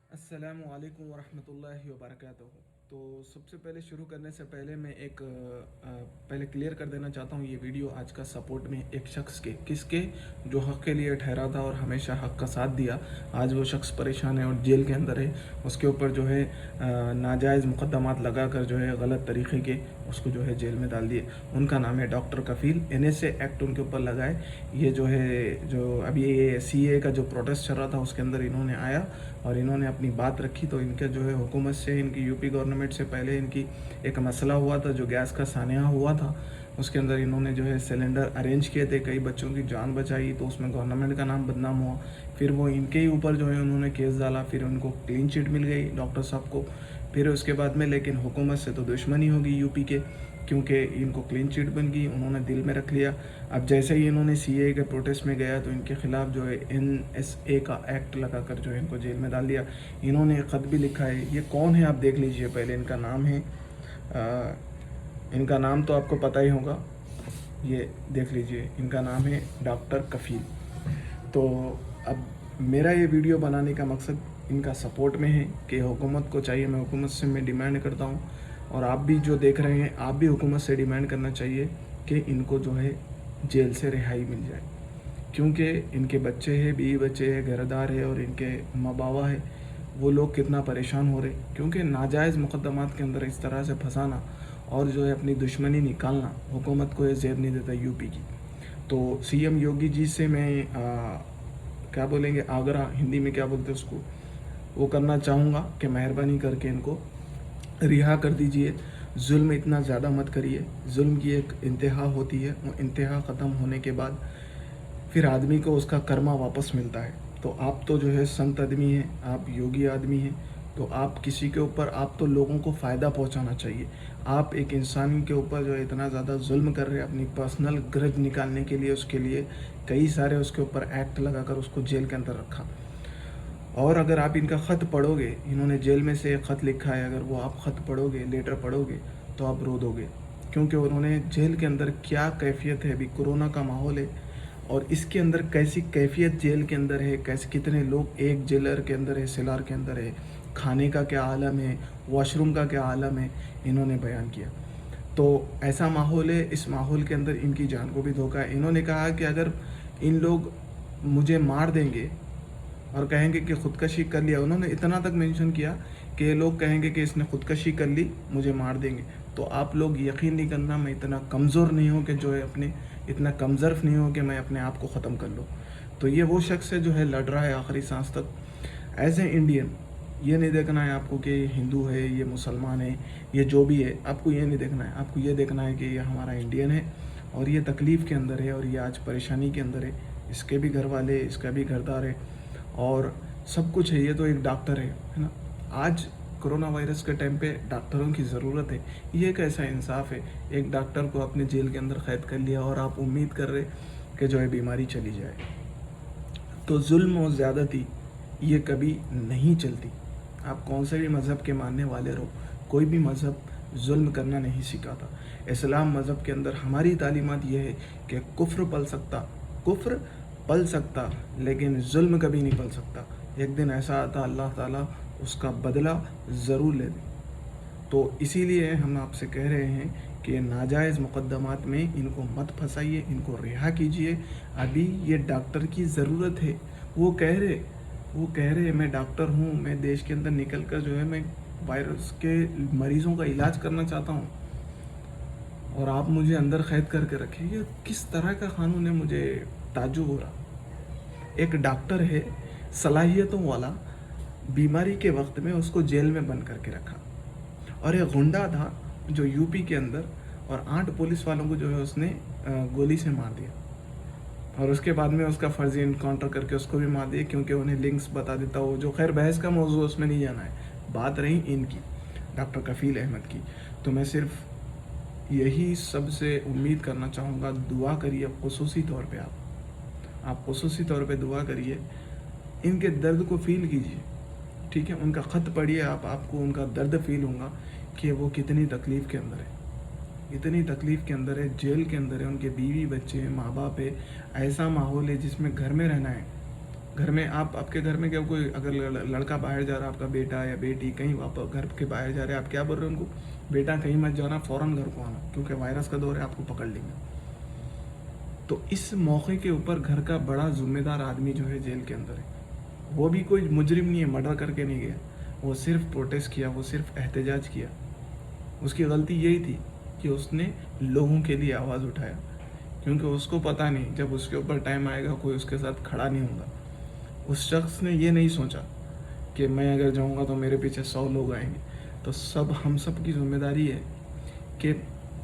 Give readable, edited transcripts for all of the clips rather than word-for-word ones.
अस्सलामु अलैकुम वरहमतुल्लाहि वबरकातुहू। तो सबसे पहले शुरू करने से पहले मैं पहले क्लियर कर देना चाहता हूँ, ये वीडियो आज का सपोर्ट में एक शख्स के किसके जो हक़ के लिए ठहरा था और हमेशा हक़ का साथ दिया। आज वो शख्स परेशान है और जेल के अंदर है। उसके ऊपर जो है नाजायज़ मुक़द्दमात लगा कर जो है गलत तरीक़े के उसको जो है जेल में डाल दिए। उनका नाम है डॉक्टर कफ़ील। NSA एक्ट उनके ऊपर लगाए। ये जो है जो अभी ये CA का जो प्रोटेस्ट चल रहा था उसके अंदर इन्होंने आया और इन्होंने अपनी बात रखी। तो इनका जो है हुकूमत से, इनकी यूपी गवर्नमेंट से पहले इनकी एक मसला हुआ था जो गैस का सानिया हुआ था। उसके अंदर इन्होंने जो है सिलेंडर अरेंज किए थे, कई बच्चों की जान बचाई, तो उसमें गवर्नमेंट का नाम बदनाम हुआ। फिर वो इनके ही ऊपर जो है उन्होंने केस डाला, फिर उनको क्लीन चिट मिल गई डॉक्टर साहब को। फिर उसके बाद में लेकिन हुकूमत से तो दुश्मनी होगी यूपी के, क्योंकि इनको क्लीन चिट बन गई, उन्होंने दिल में रख लिया। अब जैसे ही इन्होंने CA के प्रोटेस्ट में गया तो इनके ख़िलाफ़ जो है NSA का एक्ट लगा कर जो है इनको जेल में डाल दिया। इन्होंने एक ख़त भी लिखा है। ये कौन है आप देख लीजिए पहले। इनका नाम है इनका नाम तो आपको पता ही होगा, ये देख लीजिए, इनका नाम है डॉक्टर कफ़ील। तो अब मेरा ये वीडियो बनाने का मकसद इनका सपोर्ट में है कि हुकूमत को चाहिए, मैं हुकूमत से मैं डिमांड करता हूँ और आप भी जो देख रहे हैं आप भी हुकूमत से डिमांड करना चाहिए कि इनको जो है जेल से रिहाई मिल जाए, क्योंकि इनके बच्चे हैं, बीवी बच्चे हैं, घरदार है और इनके माँ बाबा है। वो लोग कितना परेशान हो रहे, क्योंकि नाजायज़ मुक़द्दमात के अंदर इस तरह से फंसाना और जो है अपनी दुश्मनी निकालना हुकूमत को ये ज़ेब नहीं देता यूपी की। तो CM योगी जी से मैं क्या बोलेंगे, आगरा हिंदी में क्या बोलते हैं उसको, वो करना चाहूँगा कि मेहरबानी करके इनको रिहा कर दीजिए। जुल्म इतना ज़्यादा मत करिए। जुल्म की एक इंतहा होती है, वो इंतहा ख़त्म होने के बाद फिर आदमी को उसका कर्मा वापस मिलता है। तो आप तो जो है संत आदमी हैं, आप योगी आदमी हैं, तो आप किसी के ऊपर, आप तो लोगों को फ़ायदा पहुंचाना चाहिए। आप एक इंसान के ऊपर जो है इतना ज़्यादा जुल्म कर रहे हैं अपनी पर्सनल ग्रज निकालने के लिए, उसके लिए कई सारे उसके ऊपर एक्ट लगाकर उसको जेल के अंदर रखा। और अगर आप इनका ख़त पढ़ोगे, इन्होंने जेल में से एक ख़त लिखा है, अगर वो आप ख़त पढ़ोगे, लेटर पढ़ोगे, तो आप रो दोगे, क्योंकि उन्होंने जेल के अंदर क्या कैफियत है, अभी कोरोना का माहौल है और इसके अंदर कैसी कैफियत जेल के अंदर है, कैसे कितने लोग एक जेलर के अंदर है, सेलार के अंदर है, खाने का क्या आलम है, वॉशरूम का क्या आलम है, इन्होंने बयान किया। तो ऐसा माहौल है, इस माहौल के अंदर इनकी जान को भी धोखा है। इन्होंने कहा कि अगर इन लोग मुझे मार देंगे और कहेंगे कि ख़ुदकशी कर लिया, उन्होंने इतना तक मेंशन किया कि ये लोग कहेंगे कि इसने ख़ुदकशी कर ली, मुझे मार देंगे। तो आप लोग यकीन नहीं करना, मैं इतना कमज़ोर नहीं हूँ कि जो है अपने, इतना कमज़र्फ नहीं हूँ कि मैं अपने आप को ख़त्म कर लूँ। तो ये वो शख्स है जो है लड़ रहा है आखिरी सांस तक। एज ए इंडियन ये नहीं देखना है आपको कि हिंदू है, ये मुसलमान है, ये जो भी है, आपको ये नहीं देखना है। आपको ये देखना है कि ये हमारा इंडियन है और ये तकलीफ़ के अंदर है और ये आज परेशानी के अंदर है। इसके भी घर वाले, इसका भी घरदार है और सब कुछ है। ये तो एक डॉक्टर है ना। आज कोरोना वायरस के टाइम पे डॉक्टरों की ज़रूरत है। ये कैसा इंसाफ है, एक डॉक्टर को अपने जेल के अंदर कैद कर लिया और आप उम्मीद कर रहे कि जो है बीमारी चली जाए। तो जुल्म और ज़्यादती ये कभी नहीं चलती। आप कौन से भी मज़हब के मानने वाले रहो, कोई भी मज़हब जुल्म करना नहीं सिखाता। इस्लाम मज़हब के अंदर हमारी तालीमात ये है कि कुफ्र पल सकता लेकिन जुल्म कभी नहीं पल सकता। एक दिन ऐसा आता अल्लाह ताला उसका बदला ज़रूर ले दे। तो इसीलिए हम आपसे कह रहे हैं कि नाजायज़ मुक़द्दमात में इनको मत फंसाइए, इनको रिहा कीजिए। अभी ये डॉक्टर की ज़रूरत है। वो कह रहे मैं डॉक्टर हूँ, मैं देश के अंदर निकल कर जो है मैं वायरस के मरीज़ों का इलाज करना चाहता हूँ और आप मुझे अंदर कैद करके रखें। ये किस तरह का कानून है, मुझे ताज्जुब हो रहा। एक डॉक्टर है सलाहियतों वाला, बीमारी के वक्त में उसको जेल में बंद करके रखा और एक गुंडा था जो यूपी के अंदर, और 8 पुलिस वालों को जो है उसने गोली से मार दिया और उसके बाद में उसका फर्जी इनकाउंटर करके उसको भी मार दिया, क्योंकि उन्हें लिंक्स बता देता हो, जो खैर बहस का मौजू उसमें नहीं जाना है। बात रही इनकी, डॉक्टर कफ़ील अहमद की। तो मैं सिर्फ यही सबसे उम्मीद करना चाहूँगा, दुआ करिए खुसूसी तौर पे, आप खुसूसी तौर पे दुआ करिए, इनके दर्द को फ़ील कीजिए, ठीक है। उनका ख़त पढ़िए, आपको उनका दर्द फ़ील होगा कि वो कितनी तकलीफ़ के अंदर है, इतनी तकलीफ़ के अंदर है, जेल के अंदर है, उनके बीवी बच्चे हैं, माँ बाप है, ऐसा माहौल है जिसमें घर में रहना है گھر میں آپ کے گھر میں کیا کوئی اگر لڑکا باہر جا رہا ہے، آپ کا بیٹا یا بیٹی کہیں واپس گھر کے باہر جا رہے ہیں، آپ کیا بول رہے ہیں ان کو؟ بیٹا کہیں مت جانا، فوراً گھر کو آنا، کیونکہ وائرس کا دور ہے، آپ کو پکڑ لیں گے۔ تو اس موقع کے اوپر گھر کا بڑا ذمہ دار آدمی جو ہے جیل کے اندر ہے، وہ بھی کوئی مجرم نہیں ہے، مرڈر کر کے نہیں گیا، وہ صرف پروٹیسٹ کیا، وہ صرف احتجاج کیا۔ اس کی غلطی یہی تھی کہ اس نے لوگوں کے لیے آواز اٹھایا، کیونکہ اس کو پتہ نہیں جب اس کے اوپر ٹائم آئے گا کوئی اس کے ساتھ کھڑا نہیں ہوگا۔ اس شخص نے یہ نہیں سوچا کہ میں اگر جاؤں گا تو میرے پیچھے 100 لوگ آئیں گے۔ تو ہم سب کی ذمہ داری ہے کہ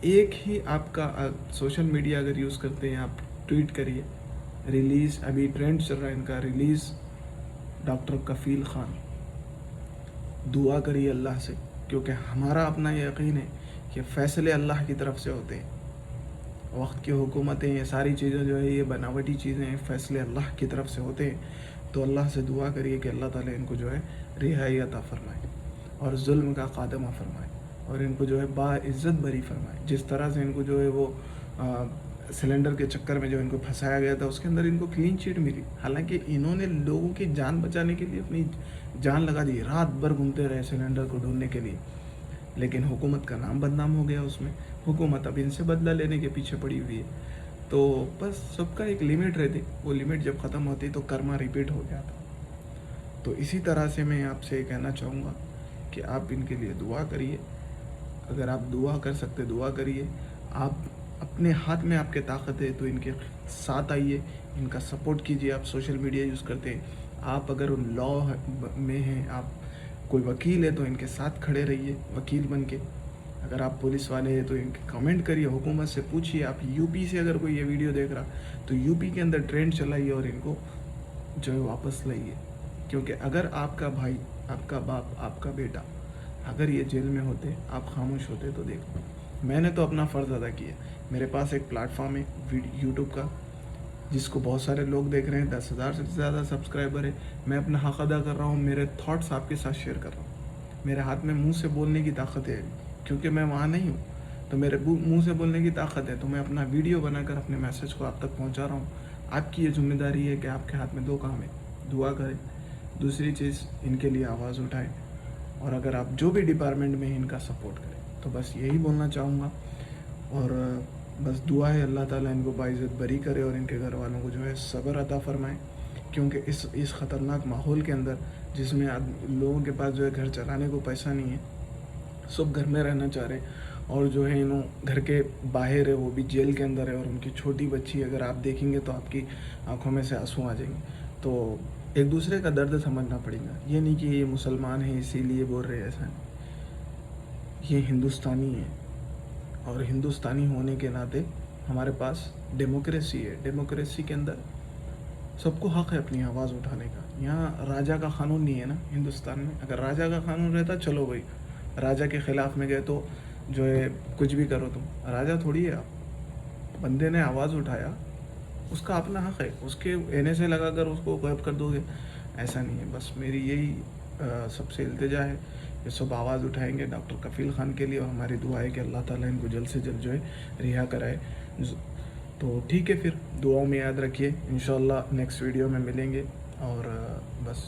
ایک ہی آپ کا سوشل میڈیا اگر یوز کرتے ہیں، آپ ٹویٹ کریے ریلیز، ابھی ٹرینڈ چل رہا ہے ان کا، ریلیز ڈاکٹر کفیل خان، دعا کریے اللہ سے، کیونکہ ہمارا اپنا یقین ہے کہ فیصلے اللہ کی طرف سے ہوتے ہیں۔ وقت کی حکومتیں، یہ ساری چیزیں جو ہے یہ بناوٹی چیزیں ہیں، فیصلے اللہ کی طرف سے ہوتے ہیں۔ تو اللہ سے دعا کریے کہ اللہ تعالیٰ ان کو جو ہے رہائی عطا فرمائے اور ظلم کا خاتمہ فرمائے، اور ان کو جو ہے باعزت بری فرمائے۔ جس طرح سے ان کو جو ہے وہ سلنڈر کے چکر میں جو ان کو پھنسایا گیا تھا، اس کے اندر ان کو کلین چٹ ملی، حالانکہ انہوں نے لوگوں کی جان بچانے کے لیے اپنی جان لگا دی، رات بھر گھومتے رہے سلنڈر کو ڈھونڈنے کے لیے، لیکن حکومت کا نام بدنام ہو گیا اس میں۔ حکومت اب ان سے بدلہ لینے کے پیچھے پڑی ہوئی ہے۔ تو بس سب کا ایک لیمٹ رہتی، وہ لیمٹ جب ختم ہوتی تو کرما ریپیٹ ہو گیا تھا۔ تو اسی طرح سے میں آپ سے کہنا چاہوں گا کہ آپ ان کے لیے دعا کریے، اگر آپ دعا کر سکتے دعا کریے، آپ اپنے ہاتھ میں آپ کے طاقت ہے تو ان کے ساتھ آئیے، ان کا سپورٹ کیجیے۔ آپ سوشل میڈیا یوز کرتے ہیں، آپ اگر لا میں ہیں، آپ کوئی وکیل ہے تو ان کے ساتھ کھڑے رہیے وکیل بن کے۔ اگر آپ پولیس والے ہیں تو ان کے کمنٹ کریے، حکومت سے پوچھیے۔ آپ یو پی سے اگر کوئی یہ ویڈیو دیکھ رہا تو یو پی کے اندر ٹرینڈ چلائیے اور ان کو جو ہے واپس لائیے، کیونکہ اگر آپ کا بھائی، آپ کا باپ، آپ کا بیٹا اگر یہ جیل میں ہوتے، آپ خاموش ہوتے تو دیکھو، میں نے تو اپنا فرض ادا کیا۔ میرے پاس ایک پلیٹ فارم ہے یوٹیوب کا، جس کو بہت سارے لوگ دیکھ رہے ہیں، 10,000 سے زیادہ سبسکرائبر ہے۔ میں اپنا حق ادا کر رہا ہوں، میرے تھاٹس آپ کے ساتھ شیئر کر رہا ہوں۔ میرے ہاتھ میں منہ سے بولنے کی طاقت ہے، کیونکہ میں وہاں نہیں ہوں، تو میرے منہ سے بولنے کی طاقت ہے، تو میں اپنا ویڈیو بنا کر اپنے میسج کو آپ تک پہنچا رہا ہوں۔ آپ کی یہ ذمہ داری ہے کہ آپ کے ہاتھ میں 2 کام ہے، دعا کریں، دوسری چیز ان کے لیے آواز اٹھائیں، اور اگر آپ جو بھی ڈپارٹمنٹ میں ان کا سپورٹ کریں۔ تو بس یہی بولنا چاہوں گا، اور بس دعا ہے اللہ تعالیٰ ان کو باعزت بری کرے اور ان کے گھر والوں کو جو ہے صبر عطا فرمائے، کیونکہ اس خطرناک ماحول کے اندر، جس میں لوگوں کے پاس جو ہے گھر چلانے کو پیسہ نہیں ہے، سب گھر میں رہنا چاہ رہے، اور جو ہے انہوں گھر کے باہر ہے، وہ بھی جیل کے اندر ہے، اور ان کی چھوٹی بچی اگر آپ دیکھیں گے تو آپ کی آنکھوں میں سے آنسو آ جائیں گے۔ تو ایک دوسرے کا درد سمجھنا پڑے گا، یہ نہیں کہ یہ مسلمان ہیں اسی لیے بول رہے ایسا نہیں، یہ ہندوستانی ہے، اور ہندوستانی ہونے کے ناطے ہمارے پاس ڈیموکریسی ہے۔ ڈیموکریسی کے اندر سب کو حق ہے اپنی آواز اٹھانے کا۔ یہاں راجا کا قانون نہیں ہے نا ہندوستان میں، اگر راجا کا قانون رہتا چلو بھائی راجا کے خلاف میں گئے تو جو ہے کچھ بھی کرو، تم راجا تھوڑی ہے آپ۔ بندے نے آواز اٹھایا، اس کا اپنا حق ہے، اس کے اینے سے لگا کر اس کو غائب کر دو گے، ایسا نہیں ہے۔ بس میری یہی سب سے التجا ہے کہ سب آواز اٹھائیں گے ڈاکٹر کفیل خان کے لیے، اور ہماری دعا ہے کہ اللہ تعالیٰ ان کو جلد سے جلد جو ہے رہا کرائے۔ تو ٹھیک ہے، پھر دعاؤں میں یاد رکھیے، انشاءاللہ نیکسٹ ویڈیو میں ملیں گے، اور بس